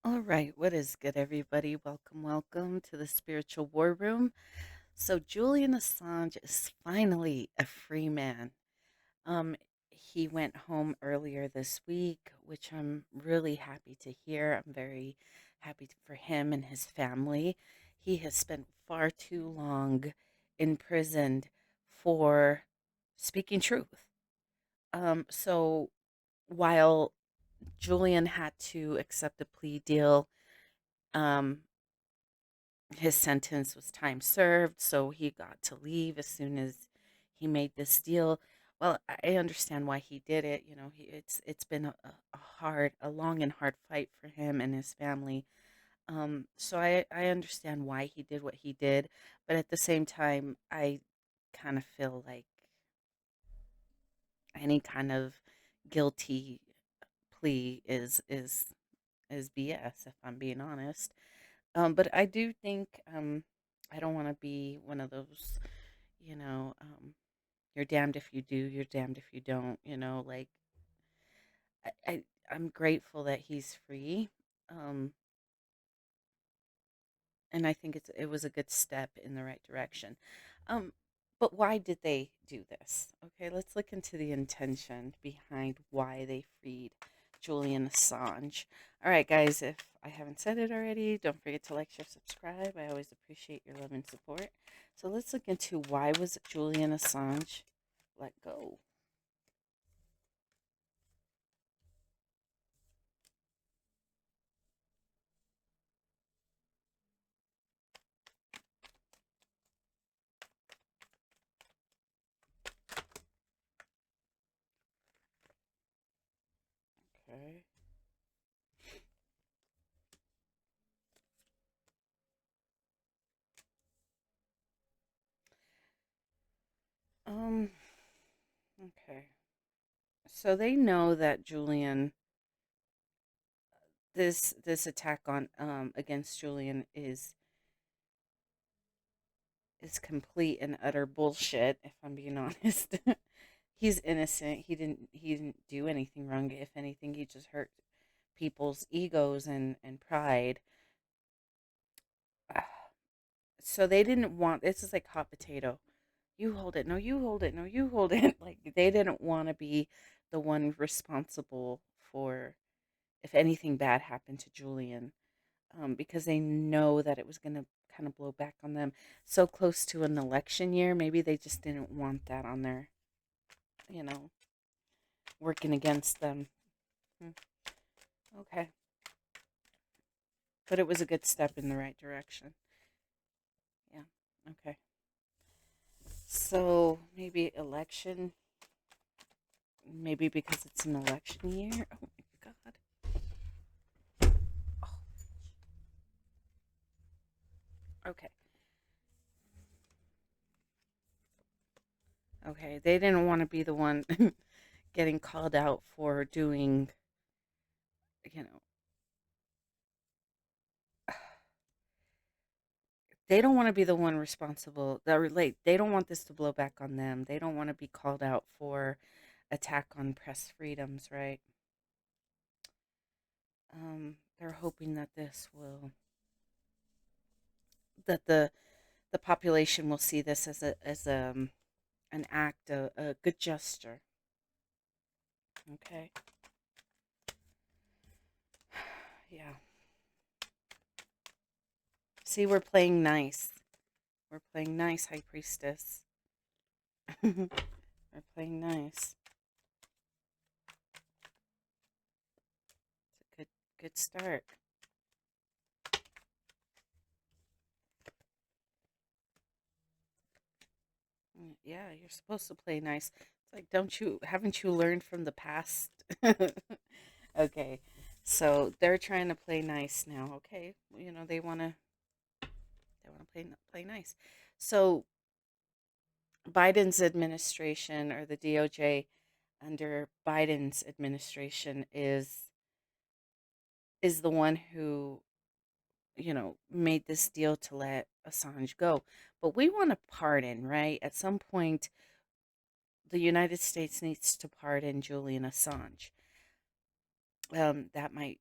All right, what is good, everybody? Welcome, welcome to the Spiritual War Room. So, Julian Assange is finally a free man. Um, he went home earlier this week, which I'm really happy to hear. I'm very happy for him and his family. He has spent far too long imprisoned for speaking truth. So, while Julian had to accept a plea deal, um, his sentence was time served, so he got to leave as soon as he made this deal. Well, I understand why he did it. It's been a long and hard fight for him and his family. So I understand why he did what he did, but at the same time, I kind of feel like any kind of guilty plea is BS, if I'm being honest. But I do think I don't want to be one of those, you know, you're damned if you do, you're damned if you don't, like I, I I'm grateful that he's free. Um, and I think it was a good step in the right direction. Um, but why did they do this? Okay, let's look into the intention behind why they freed Julian Assange. All right, guys, if I haven't said it already, don't forget to like, share, subscribe. I always appreciate your love and support. So let's look into why was Julian Assange let go. Okay. Um. Okay. So they know that Julian, this attack on against Julian is complete and utter bullshit, if I'm being honest. He's innocent. He didn't do anything wrong. If anything, he just hurt people's egos and pride. So they didn't want this is like hot potato. You hold it. No, you hold it. No, you hold it. Like they didn't want to be the one responsible for if anything bad happened to Julian, because they know that it was going to kind of blow back on them so close to an election year. Maybe they just didn't want that on their, you know, working against them. Hmm, okay. But it was a good step in the right direction. Yeah. Okay. So maybe election, maybe because it's an election year. Oh my God. Oh, okay. Okay. They didn't want to be the one getting called out for doing, you know, they don't want to be the one responsible that relate. They don't want this to blow back on them. They don't want to be called out for attack on press freedoms, right? They're hoping that this will that the population will see this as an act, a good gesture. Okay. Yeah. See, we're playing nice. We're playing nice, High Priestess. We're playing nice. It's a good start. Yeah, you're supposed to play nice. It's like, haven't you learned from the past? Okay, so they're trying to play nice now. Okay, they want to play nice. So Biden's administration, or the DOJ under Biden's administration, is the one who made this deal to let Assange go. But we want to pardon, right? At some point, the United States needs to pardon Julian Assange. That might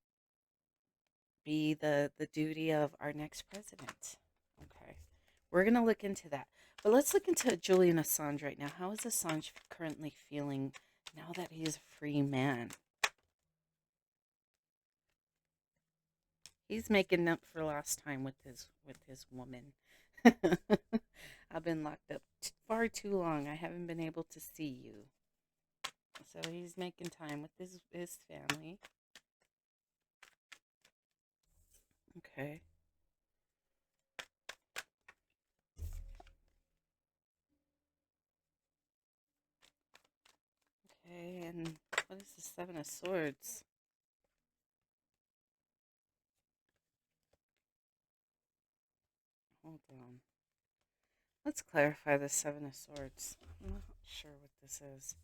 be the duty of our next president. Okay. We're going to look into that. But let's look into Julian Assange right now. How is Assange currently feeling now that he's a free man? He's making up for lost time with his woman. I've been locked up far too long. I haven't been able to see you. So he's making time with his family. Okay. Okay, and what is the Seven of Swords? Hold on. Let's clarify the Seven of Swords. I'm not sure what this is.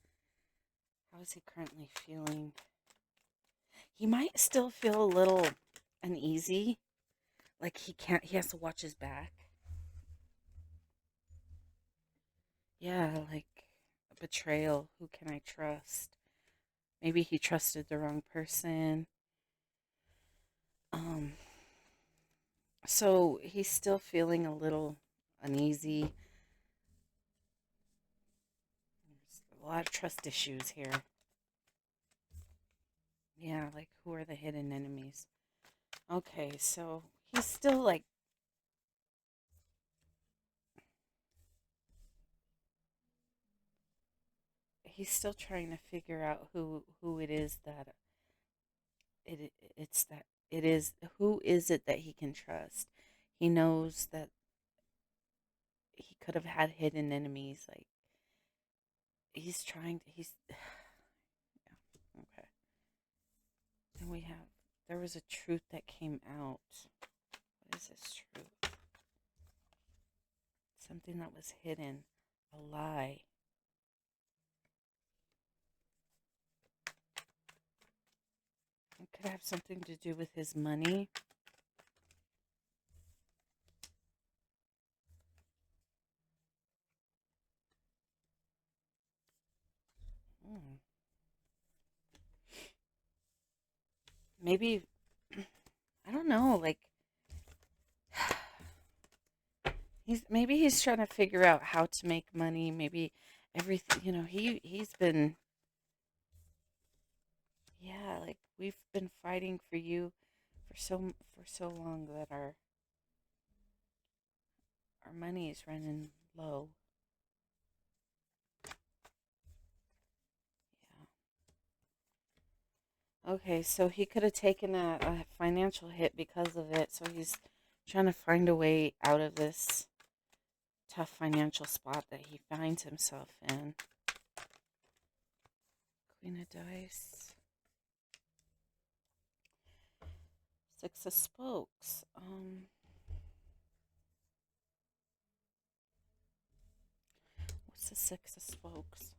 How is he currently feeling? He might still feel a little uneasy. Like he has to watch his back. Yeah, like a betrayal. Who can I trust? Maybe he trusted the wrong person. Um, so he's still feeling a little uneasy. There's a lot of trust issues here. Yeah, like who are the hidden enemies? Okay, so he's still like he's still trying to figure out who it is that it's that it is who is it that he can trust. He knows that he could have had hidden enemies. Like he's yeah, okay. Then we have there was a truth that came out. What is this truth? Something that was hidden, a lie. It could have something to do with his money. Hmm. Maybe I don't know. Like he's trying to figure out how to make money. Maybe everything. He's been yeah. Like we've been fighting for you for so long that our money is running low. Yeah. Okay, so he could have taken a financial hit because of it. So he's trying to find a way out of this tough financial spot that he finds himself in. Queen of Dice. Six of Spokes. What's the Six of Spokes?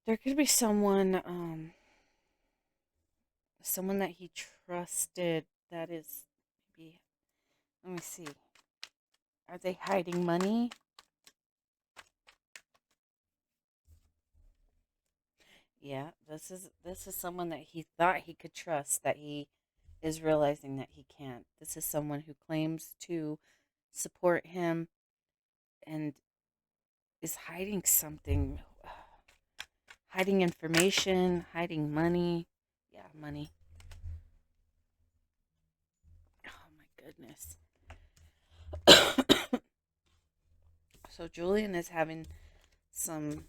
There could be someone that he trusted that is maybe, let me see. Are they hiding money? Yeah, this is someone that he thought he could trust that he is realizing that he can't. This is someone who claims to support him and is hiding something, hiding information, hiding money. Yeah, money. Oh my goodness. So Julian is having some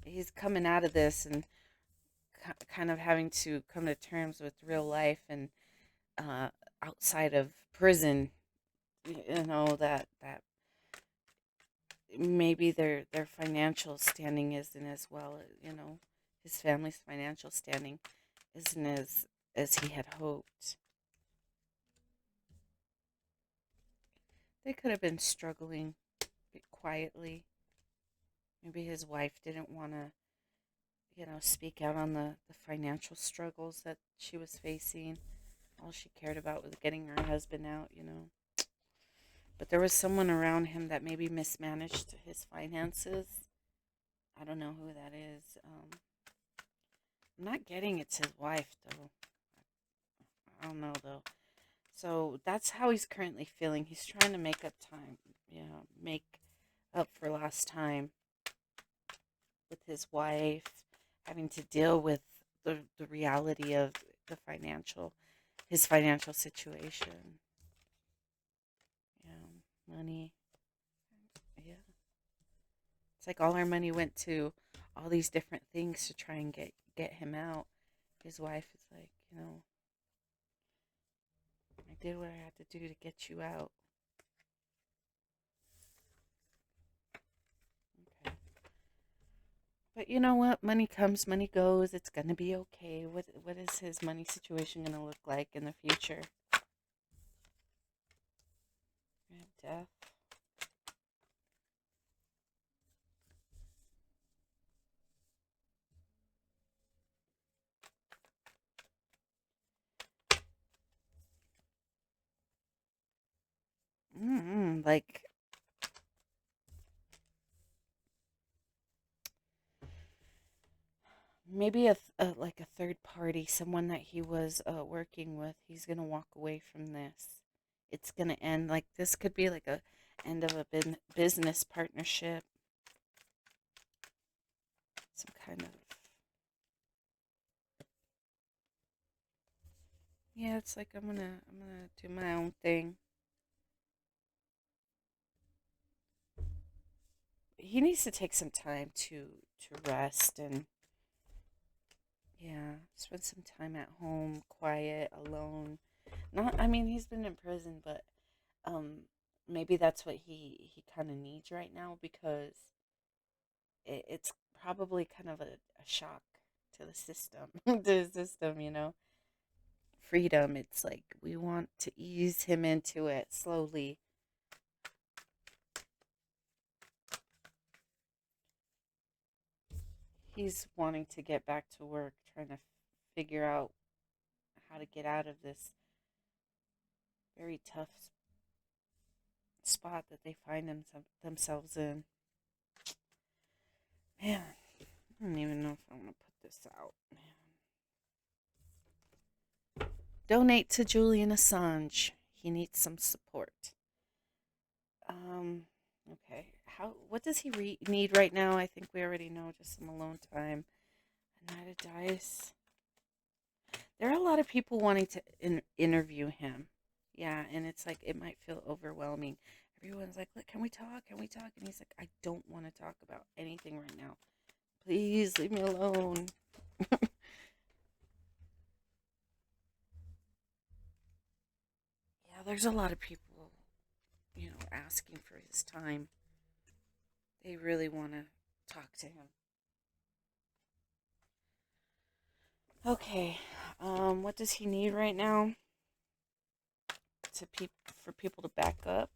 he's coming out of this and kind of having to come to terms with real life and uh, outside of prison. That maybe their financial standing isn't as well. His family's financial standing isn't as he had hoped. They could have been struggling quietly. Maybe his wife didn't want to, speak out on the financial struggles that she was facing. All she cared about was getting her husband out. But there was someone around him that maybe mismanaged his finances. I don't know who that is. I'm not getting it's his wife, though. I don't know, though. So that's how he's currently feeling. He's trying to make up time, make up for lost time with his wife, having to deal with the reality of the his financial situation. Money. Yeah. It's like all our money went to all these different things to try and get him out. His wife is like, I did what I had to do to get you out. Okay. But you know what? Money comes, money goes. It's gonna be okay. What is his money situation gonna look like in the future? Death. Like maybe like a third party, someone that he was working with. He's gonna walk away from this. It's gonna end like this. Could be like a end of a business partnership. Some kind of yeah. It's like I'm gonna do my own thing. He needs to take some time to rest and yeah, spend some time at home, quiet, alone. Not, I mean, he's been in prison, but um, maybe that's what he kind of needs right now because it's probably kind of a shock to the system, to the system. Freedom. It's like we want to ease him into it slowly. He's wanting to get back to work, trying to figure out how to get out of this very tough spot that they find themselves in. Man, I don't even know if I want to put this out. Man. Donate to Julian Assange. He needs some support. Um, okay. What does he need right now? I think we already know, just some alone time. A Knight of Dice. There are a lot of people wanting to interview him. Yeah, and it's like it might feel overwhelming. Everyone's like, "Look, can we talk? Can we talk?" And he's like, "I don't want to talk about anything right now. Please leave me alone." Yeah, there's a lot of people, asking for his time. They really want to talk to him. Okay, what does he need right now for people to back up?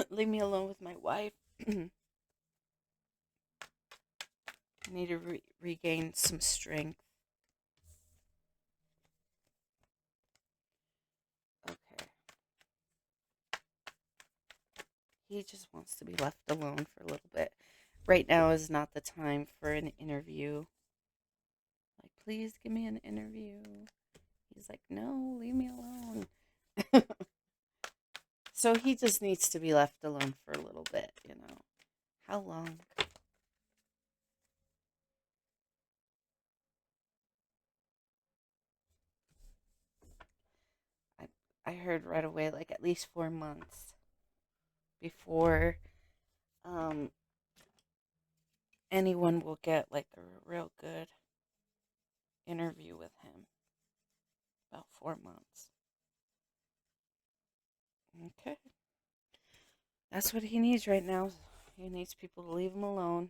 Leave me alone with my wife. I need to regain some strength. Okay. He just wants to be left alone for a little bit. Right now is not the time for an interview. Like, please give me an interview. He's like, no, leave me alone. So he just needs to be left alone for a little bit. How long? I, I heard right away, like at least 4 months before um, anyone will get like a real good interview with him. About 4 months. Okay. That's what he needs right now. He needs people to leave him alone.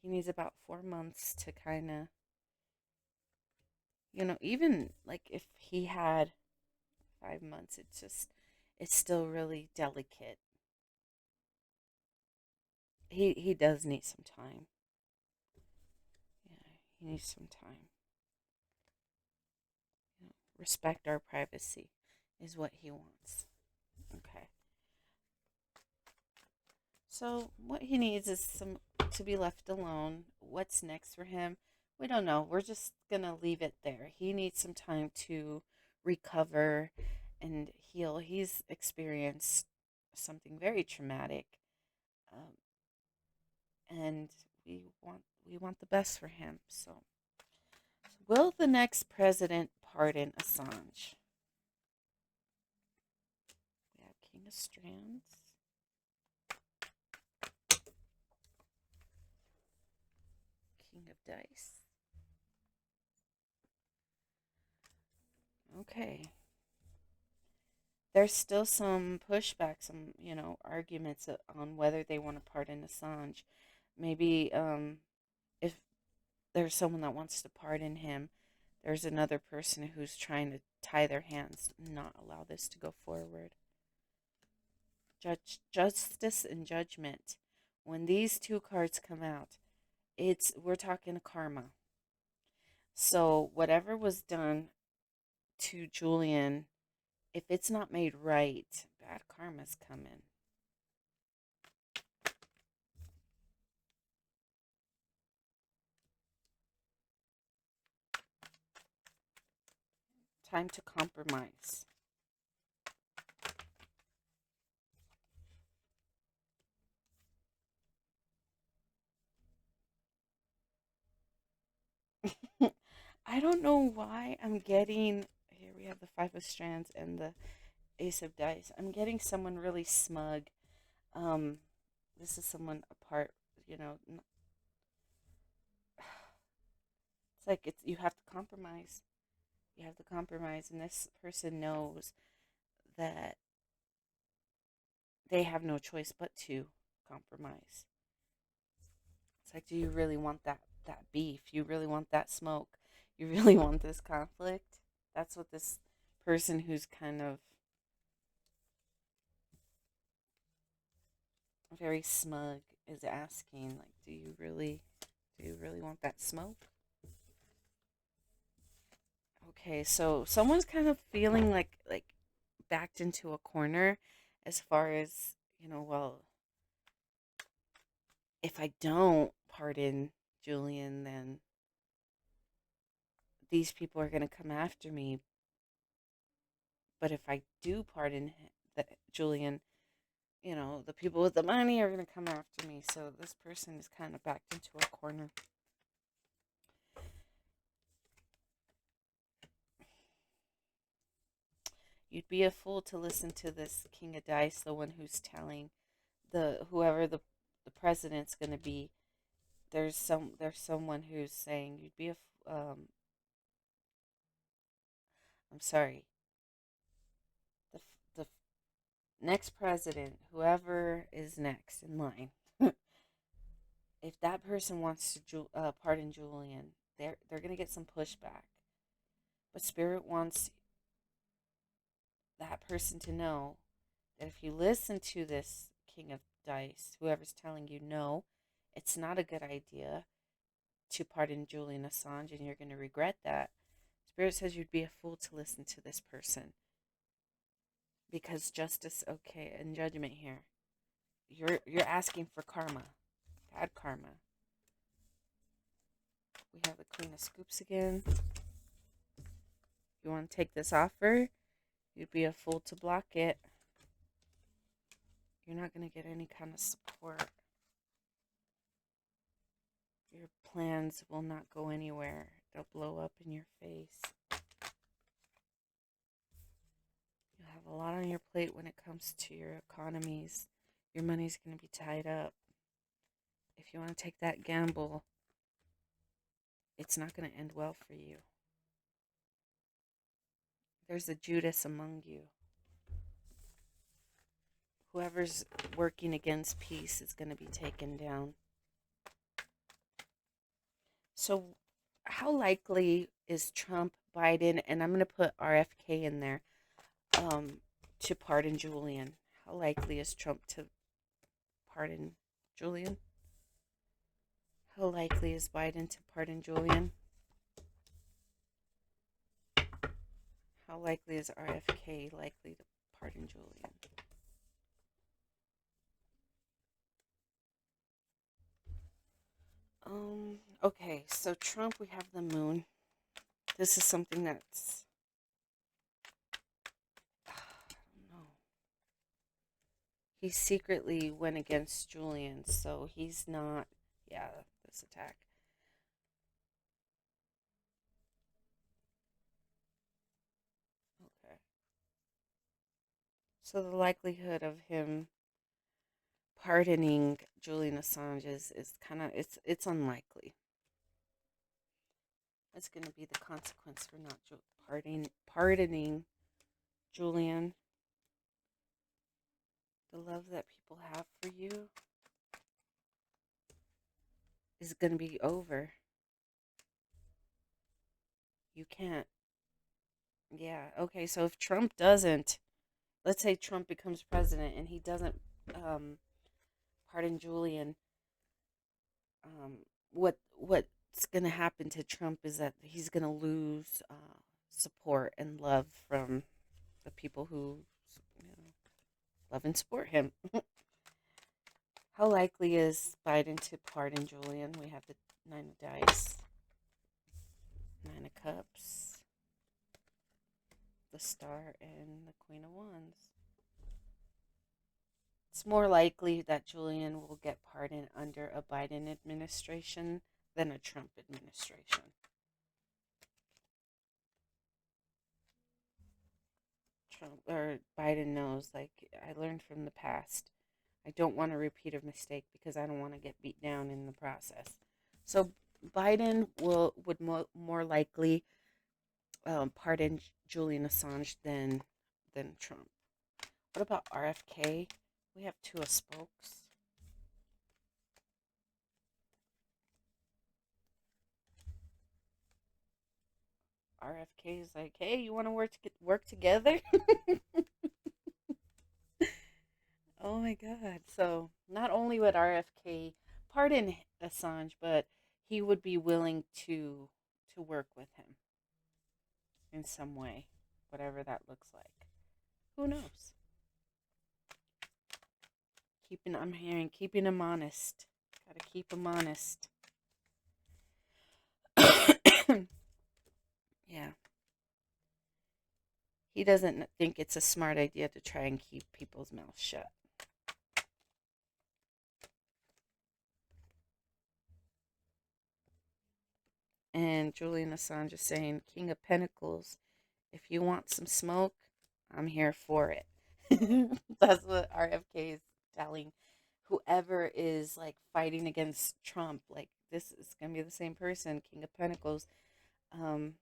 He needs about 4 months to kind of, even like if he had 5 months, it's still really delicate. He does need some time. Yeah, he needs some time. Respect our privacy is what he wants. Okay. So what he needs is some to be left alone. What's next for him? We don't know. We're just gonna leave it there. He needs some time to recover and heal. He's experienced something very traumatic, um, and we want the best for him. So, will the next president pardon Assange? We have King of Strands, King of Dice. Okay. There's still some pushback, some, arguments on whether they want to pardon Assange. Maybe if there's someone that wants to pardon him, there's another person who's trying to tie their hands and not allow this to go forward. Justice and judgment. When these two cards come out, we're talking karma. So whatever was done to Julian, if it's not made right, bad karma's coming. Time to compromise. I don't know why I'm getting. Here we have the Five of Strands and the Ace of Dice. I'm getting someone really smug. Um, this is someone apart. You know, it's like you have to compromise. You have to compromise, and this person knows that they have no choice but to compromise. It's like, do you really want that beef? You really want that smoke? You really want this conflict? That's what this person who's kind of very smug is asking. Like, do you really want that smoke? Okay, so someone's kind of feeling like backed into a corner as far as, well, if I don't pardon Julian, then these people are going to come after me. But if I do pardon Julian, the people with the money are going to come after me. So this person is kind of backed into a corner. You'd be a fool to listen to this King of Dice, the one who's telling whoever the president's going to be. There's someone who's saying you'd be I'm sorry. The the next president, whoever is next in line, if that person wants to pardon Julian, they're going to get some pushback. But Spirit wants that person to know that if you listen to this King of Dice, whoever's telling you no, it's not a good idea to pardon Julian Assange and you're going to regret that. Spirit says you'd be a fool to listen to this person because justice, okay, and judgment here. You're asking for karma, bad karma. We have the Queen of Scoops again. You want to take this offer? You'd be a fool to block it. You're not going to get any kind of support. Your plans will not go anywhere. They'll blow up in your face. You have a lot on your plate when it comes to your economies. Your money's going to be tied up. If you want to take that gamble, it's not going to end well for you. There's a Judas among you. Whoever's working against peace is going to be taken down. So, how likely is Trump, Biden, and I'm going to put RFK in there, to pardon Julian? How likely is Trump to pardon Julian? How likely is Biden to pardon Julian? How likely is RFK likely to pardon Julian? Okay, so Trump, we have the moon. This is something that's, I don't know. He secretly went against Julian, so he's not, yeah, this attack. Okay. So the likelihood of him pardoning Julian Assange is kind of, it's unlikely. That's going to be the consequence for not pardoning Julian. The love that people have for you is going to be over. You can't. Yeah. Okay. So if Trump doesn't, let's say Trump becomes president and he doesn't pardon Julian, what's going to happen to Trump is that he's going to lose support and love from the people who, you know, love and support him. How likely is Biden to pardon Julian? We have the Nine of Dice, Nine of Cups, the Star, and the Queen of Wands. It's more likely that Julian will get pardoned under a Biden administration than a Trump administration. Trump or Biden knows, like, I learned from the past. I don't want to repeat a mistake because I don't want to get beat down in the process. So Biden would more likely pardon Julian Assange than Trump. What about RFK? We have two of spokes. RFK is like, hey, you want to work together? Oh my God! So not only would RFK pardon Assange, but he would be willing to work with him in some way, whatever that looks like. Who knows? I'm hearing keeping him honest. Gotta keep him honest. Yeah. He doesn't think it's a smart idea to try and keep people's mouths shut. And Julian Assange is saying, King of Pentacles, if you want some smoke, I'm here for it. That's what RFK is telling whoever is like fighting against Trump. Like, this is going to be the same person, King of Pentacles. Um,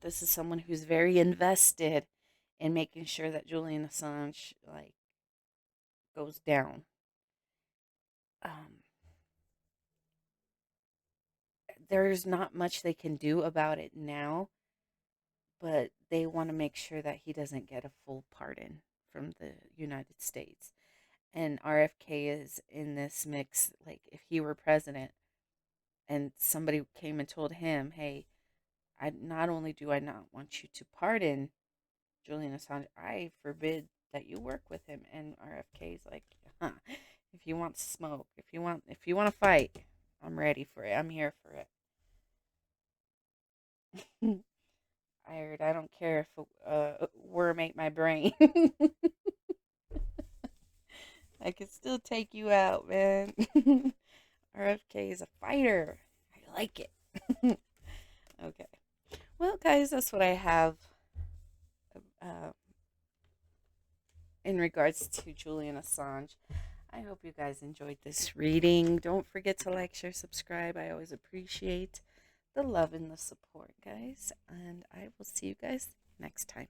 this is someone who's very invested in making sure that Julian Assange like goes down. Um, there's not much they can do about it now, but they want to make sure that he doesn't get a full pardon from the United States. And RFK is in this mix. Like, if he were president and somebody came and told him, hey, I not only do I not want you to pardon Julian Assange, I forbid that you work with him. And RFK is like, huh, if you want smoke, if you want to fight, I'm ready for it. I'm here for it. I don't care if a worm ate my brain. I can still take you out, man. RFK is a fighter. I like it. Okay. Well, guys, that's what I have uh, in regards to Julian Assange. I hope you guys enjoyed this reading. Don't forget to like, share, subscribe. I always appreciate the love and the support, guys. And I will see you guys next time.